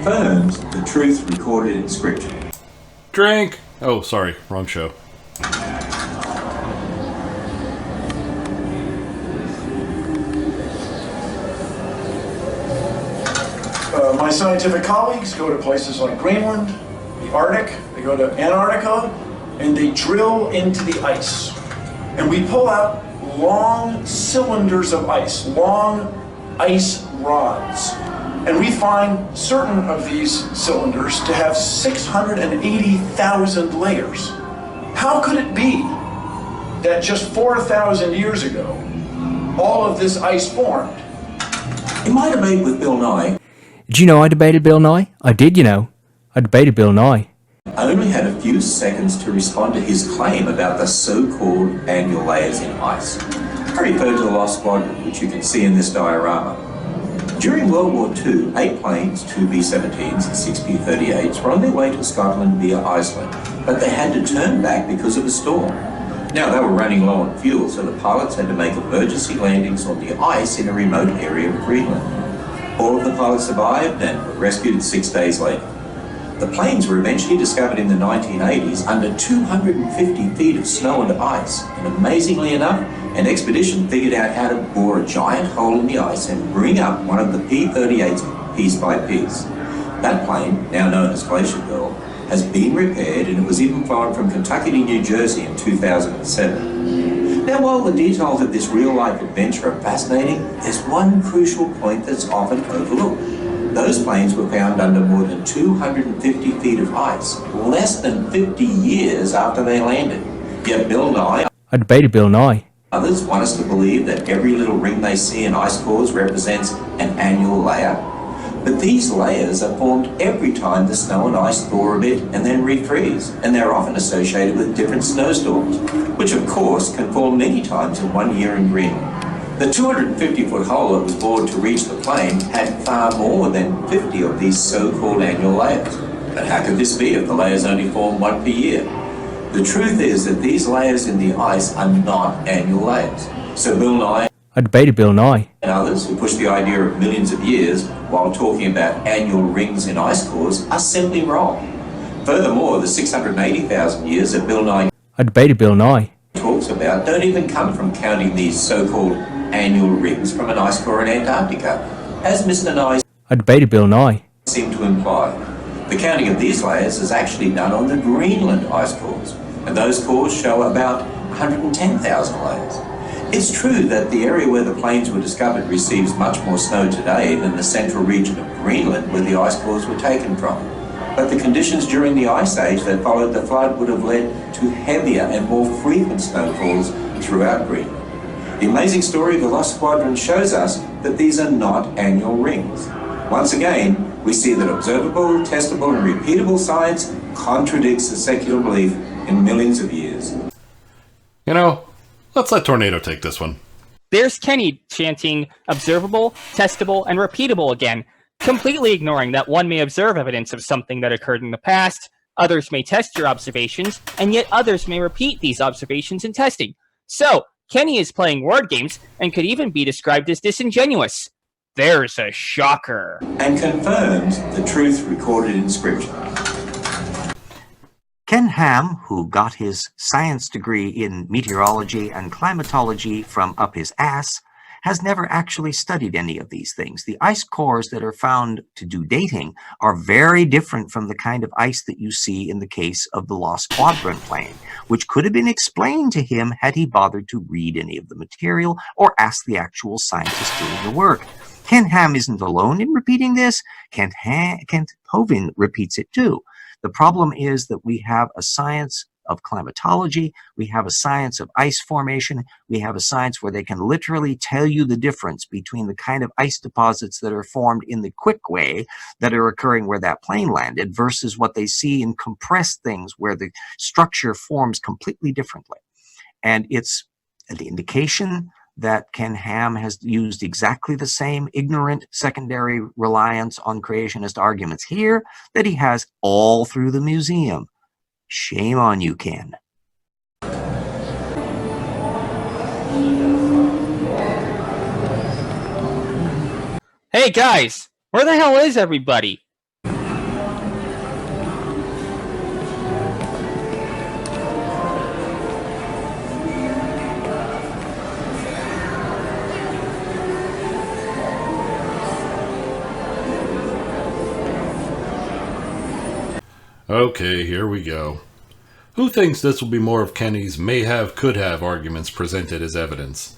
confirms the truth recorded in Scripture. Drink! Oh, sorry, wrong show. My scientific colleagues go to places like Greenland, the Arctic, they go to Antarctica, and they drill into the ice. And we pull out long cylinders of ice, long ice rods. And we find certain of these cylinders to have 680,000 layers. How could it be that just 4,000 years ago, all of this ice formed? In my debate with Bill Nye, did you know I debated Bill Nye? I did, you know. I debated Bill Nye. I only had a few seconds to respond to his claim about the so-called annual layers in ice. I referred to the Lost Quadrant, which you can see in this diorama. During World War II, 8 planes, 2 B-17s and 6 B-38s, were on their way to Scotland via Iceland, but they had to turn back because of a storm. Now, they were running low on fuel, so the pilots had to make emergency landings on the ice in a remote area of Greenland. All of the pilots survived and were rescued 6 days later. The planes were eventually discovered in the 1980s under 250 feet of snow and ice, and amazingly enough, an expedition figured out how to bore a giant hole in the ice and bring up one of the P-38s piece by piece. That plane, now known as Glacier Girl, has been repaired, and it was even flown from Kentucky to New Jersey in 2007. Now, while the details of this real-life adventure are fascinating, there's one crucial point that's often overlooked. Those planes were found under more than 250 feet of ice, less than 50 years after they landed. Yet Bill Nye, I debated Bill Nye. Others want us to believe that every little ring they see in ice cores represents an annual layer. But these layers are formed every time the snow and ice thaw a bit and then refreeze, and they're often associated with different snowstorms, which of course can form many times in 1 year in Greenland. The 250-foot hole that was bored to reach the plane had far more than 50 of these so-called annual layers. But how could this be if the layers only form 1 per year? The truth is that these layers in the ice are not annual layers. So Bill Nye, I debated Bill Nye, and others who push the idea of millions of years while talking about annual rings in ice cores are simply wrong. Furthermore, the 680,000 years that Bill Nye I debated Bill Nye talks about don't even come from counting these so-called annual rings from an ice core in Antarctica, as Mr. Nye I debated Bill Nye seemed to imply. The counting of these layers is actually done on the Greenland ice cores, and those cores show about 110,000 layers. It's true that the area where the planes were discovered receives much more snow today than the central region of Greenland where the ice cores were taken from. But the conditions during the ice age that followed the flood would have led to heavier and more frequent snowfalls throughout Greenland. The amazing story of the Lost Quadrant shows us that these are not annual rings. Once again, we see that observable, testable, and repeatable science contradicts the secular belief in millions of years. You know, let's let Tornado take this one. There's Kenny chanting observable, testable, and repeatable again, completely ignoring that one may observe evidence of something that occurred in the past, others may test your observations, and yet others may repeat these observations in testing. So, Kenny is playing word games and could even be described as disingenuous. There's a shocker. And confirms the truth recorded in Scripture. Ken Ham, who got his science degree in meteorology and climatology from up his ass, has never actually studied any of these things. The ice cores that are found to do dating are very different from the kind of ice that you see in the case of the Lost Quadrant plane, which could have been explained to him had he bothered to read any of the material or ask the actual scientists doing the work. Ken Ham isn't alone in repeating this. Kent Hovind repeats it too. The problem is that we have a science of climatology, we have a science of ice formation, we have a science where they can literally tell you the difference between the kind of ice deposits that are formed in the quick way that are occurring where that plane landed versus what they see in compressed things where the structure forms completely differently. And it's an indication that Ken Ham has used exactly the same ignorant secondary reliance on creationist arguments here that he has all through the museum. Shame on you, Ken. Hey guys, where the hell is everybody? Okay, here we go. Who thinks this will be more of Kenny's may have, could have arguments presented as evidence?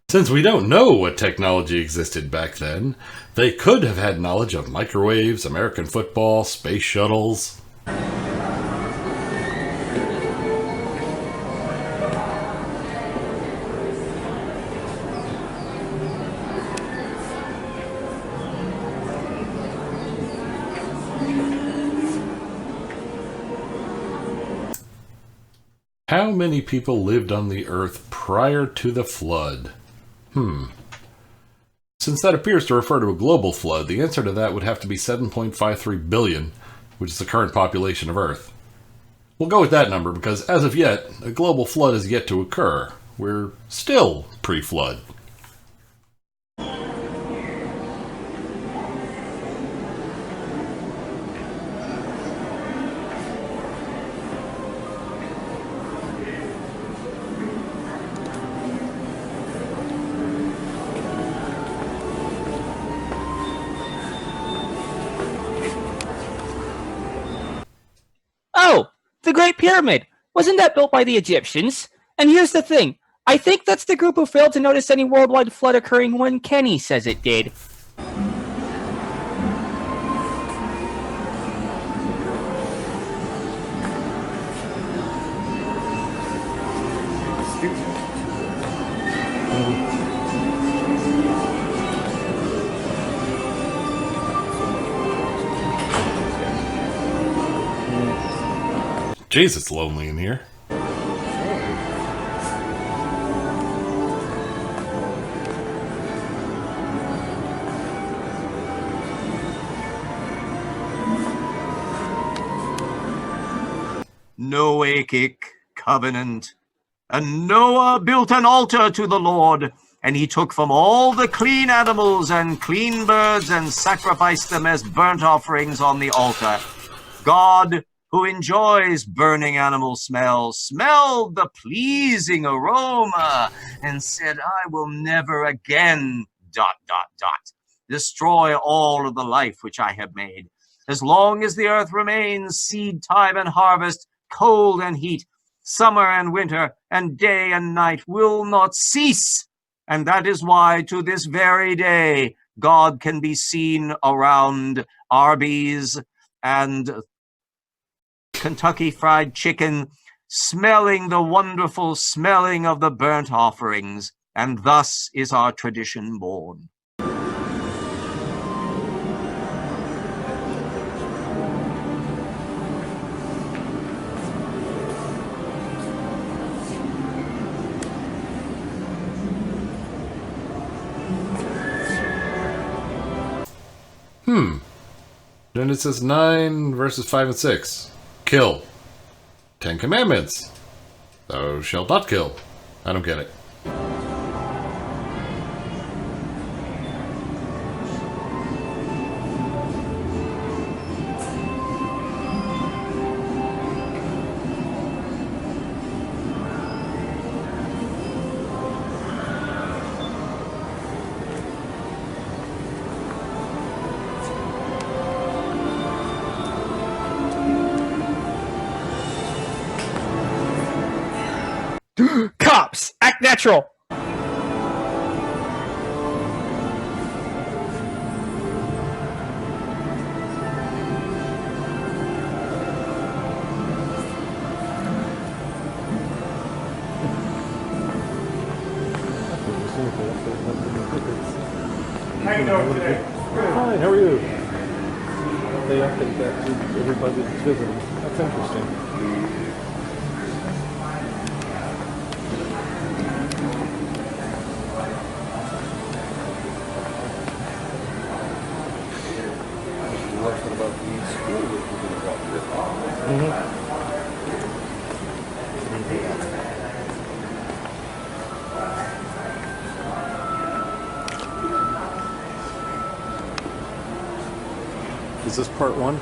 Since we don't know what technology existed back then, they could have had knowledge of microwaves, American football, space shuttles. How many people lived on the Earth prior to the flood? Since that appears to refer to a global flood, the answer to that would have to be 7.53 billion, which is the current population of Earth. We'll go with that number because, as of yet, a global flood is yet to occur. We're still pre-flood. Oh, the Great Pyramid! Wasn't that built by the Egyptians? And here's the thing. I think that's the group who failed to notice any worldwide flood occurring when Kenny says it did. Jeez, it's lonely in here. Noachic covenant. And Noah built an altar to the Lord, and he took from all the clean animals and clean birds and sacrificed them as burnt offerings on the altar. God, who enjoys burning animal smell, smelled the pleasing aroma and said, I will never again, ... destroy all of the life which I have made. As long as the earth remains, seed time and harvest, cold and heat, summer and winter, and day and night will not cease. And that is why to this very day, God can be seen around Arby's and Kentucky Fried Chicken, smelling the wonderful smelling of the burnt offerings, and thus is our tradition born. Genesis 9 verses 5 and 6. Kill. 10 Commandments. Thou shalt not kill. I don't get it. Cops! Act natural! How you doing today? Hi, how are you? They update that to everybody that's visiting. That's interesting. Is this part one?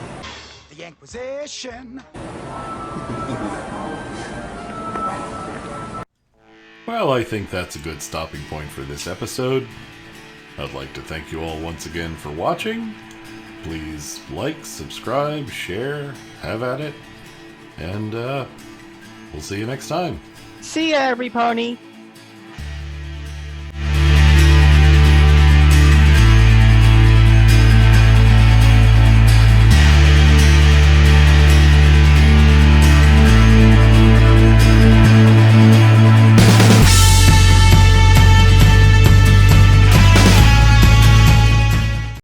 The Inquisition. Well, I think that's a good stopping point for this episode. I'd like to thank you all once again for watching, Please like, subscribe, share, have at it. And we'll see you next time. See ya, every pony.